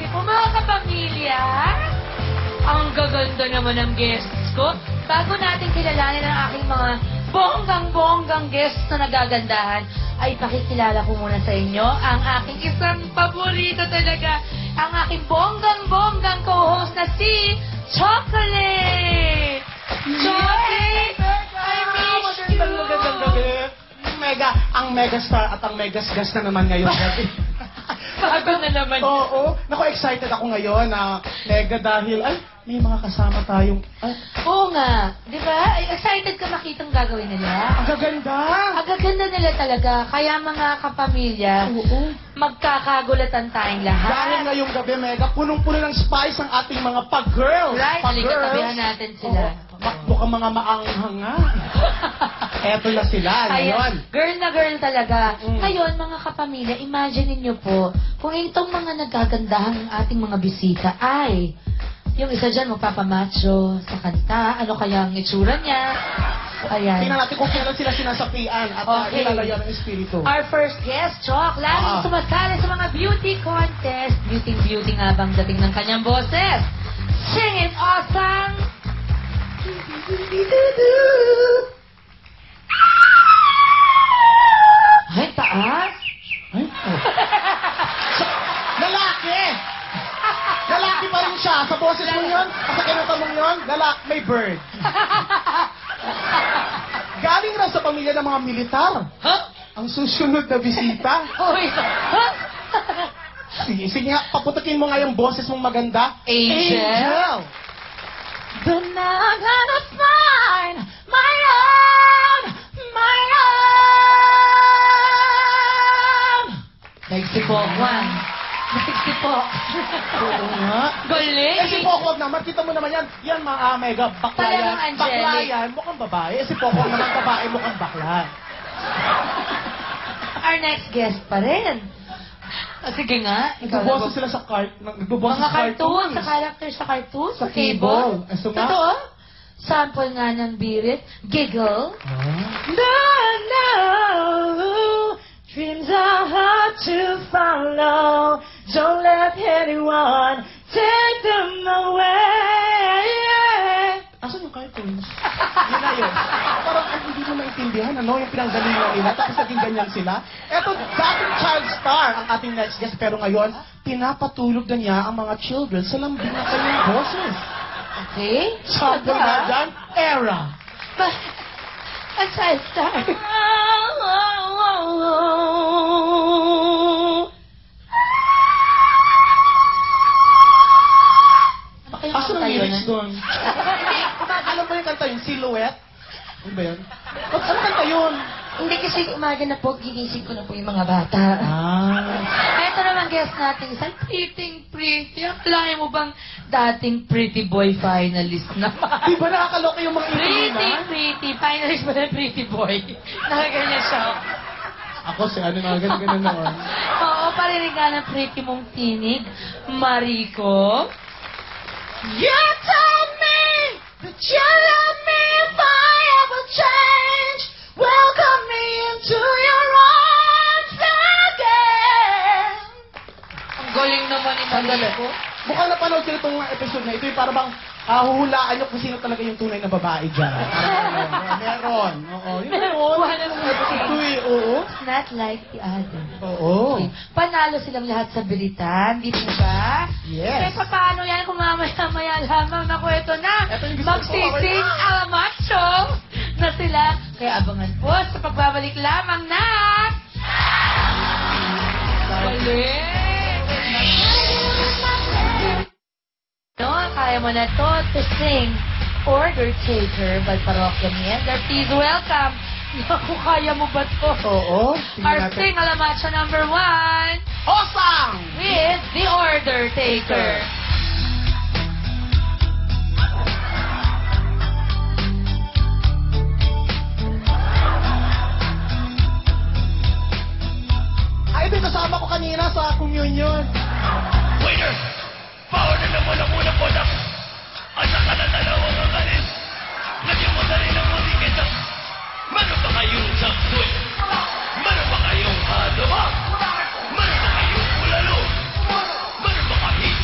Sabi ko, mga kapamilya, ang gaganda naman ng guests ko. Bago natin kilalanin ang aking mga bonggang-bonggang guests na nagagandahan, ay pakikilala ko muna sa inyo ang aking isang paborito talaga, ang aking bonggang-bonggang co-host na si Chocolate! Chocolate! I miss you! Magandang gabi. Ang megastar at ang megasgas na naman ngayon. Bago na naman. Oo. Naku, excited ako ngayon na mega dahil, may mga kasama tayong, Oo nga. Di ba? Ay, excited ka makitang gagawin nila. ang gaganda. Ang gaganda nila talaga. Kaya mga kapamilya, Oo. magkakagulatan tayong lahat. Dahil ngayong gabi, mega, punong-puno ng spice ang ating mga pag-girls. Right? Halika, tabihan natin sila. Mukhang mga maanghang nga. Eto na sila ngayon. Girl na girl talaga. Mm. Ngayon, mga kapamilya, imagine niyo po, kung itong mga nagagandahang ating mga bisita ay, yung isa dyan magpapamacho sa kanta, ano kaya ang itsura niya? Ayan. Tingnan natin kung kailan sila sinasapian at Okay. nilalayan ng espiritu. Our first guest, Chok, laging sumasali sa mga beauty contest. Beauty nga bang dating ng kanyang boses? Sing it, awesome! Ay, taas! Ay, lalaki! Lalaki pa rin siya. Sa boses mo yun, sa kinata mong yun, may bird. Galing raw sa pamilya ng mga militar. Huh? Ang susunod na bisita. Uy, huh? Sige nga, paputakin mo nga yung boses mong maganda. Angel. But now I'm gonna find my own. Nagsipok, Juan. Nagsipok. Oo nga. Galing. Eh si Pokwag naman, kita mo naman yan. Yan mga mega bakla yan. Talagang angelic. Bakla yan, mukhang babae. Eh si Pokwag naman babae, mukhang bakla. Our next guest pa rin. Sige nga. Nagbuboses sila sa nagbuboses Mga sa cartoon, sa character sa cartoon, Sa cable. Ay, so nga? Totoo? Sample nga ng birit. Giggle. Ah. No, dreams are hard to follow. Don't let anyone take them away. Asan yung cartoons? Yun na yun. Parang hindi mo maintindihan ano yung pinanggalingan nila tapos naging ganyan sila. Eto, dating child star ang ating next guest pero ngayon, pinapatulog na niya ang mga children sa lambing ng kanyang boses. Okay? Sample na dyan, Era. A child star. Asan ang lyrics doon? Alam mo yung kanta yun? Silhouette? Ano ba yun? Ano kanta yun? Hindi kasi umaga na po, ginising ko na po yung mga bata. Ito naman guest natin, isang pretty. Akalain mo bang dating pretty boy finalist na? Di ba nakakaloka yung mga itina? Pretty. Finalist ba na pretty boy? Nakaganyan siya. Ako si ano na, ganun noon. Oo, parinig nga ng pretty mong tinig. Mariko? You told me that you love me if I ever change. Welcome me into your arms again. Ang galing naman ni Mariko. Mukhang napanood ko itong episode na ito yung parang huhulaan nyo kung sino talaga yung tunay na babae dyan. Meron. Oo. Yun meron. Ito eh, oo. It's not like the other. Oo. Okay. Panalo silang lahat sa bilitan, di po ba? Yes. Kaya paano yan kung mamaya-maya lamang? Naku, ito na. Ito yung gusto ko. Magsising alamacho na sila. Kaya abangan po sa pagbabalik lamang na... Galing! No, kaya mo na to sing Order Taker by Parokya Miender. Please welcome. Naku, kaya mo ba to? Oo. Our sing alamacho number 1 Osang! with the Order Taker. Ay, ito yung kasama ko kanina sa communion. Waiter! Power na naman ang unang product! Asa ka na dalawang akalis? Lagyan mo na rin ang mundi kita! Meron ba kayong saksoy? Meron ba kayong halo? Meron ba kayong ulalo? Meron ba kahit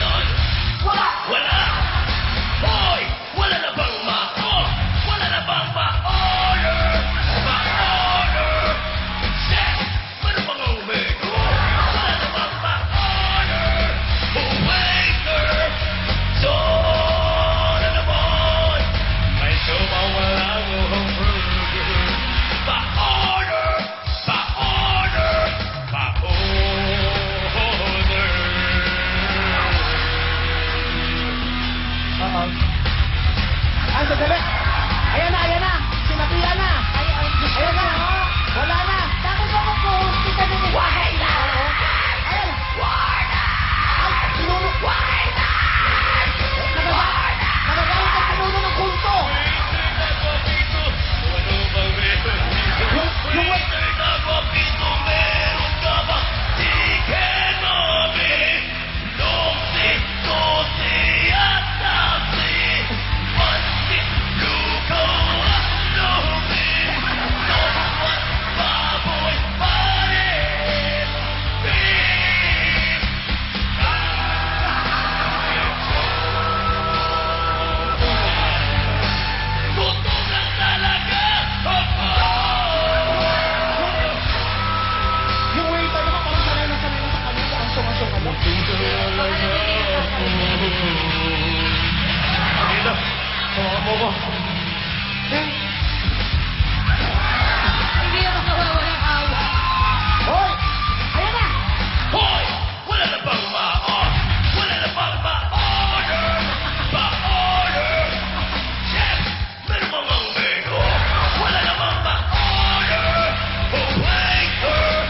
sandali. Ayan na. Sinabihan na. Ayan na. Wala na. Bakit ako po? Kita na nila. Ayan. Ay, pinuno. Nagagalit ang pinuno ng kulto. Yung waiter naman parang sanay na sa kanila. Ang sumasong ano. Hindi ako kawawalang awa. Hoy! Ayan na! Hoy! Wala na bang ma-on? Wala na bang ma-order? Ma-order? Chef! Meron ba mang menu? Wala na bang ma-order? Oh, waiter!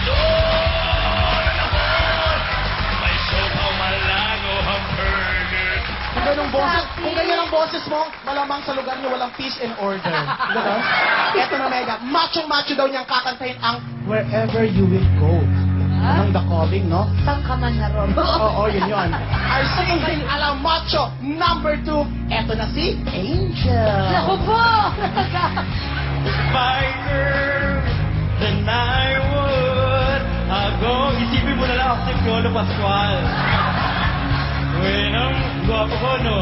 Doon na naman! May sopaw malago hamburger. Kung ganyan ang boses mo, malamang sa lugar niyo walang peace and order. Ganon? Eto na mega. Macho daw niyang kakantahin ang Wherever You Will Go. Anong The Calling, no? Saan ka man naroon? Oo, yun. Our singing alam macho number 2. Eto na si Angel. Naku po! Fighter than I would. Isipin mo na lang ako si Piolo Pascual. Uy, ang gwapo ko, no?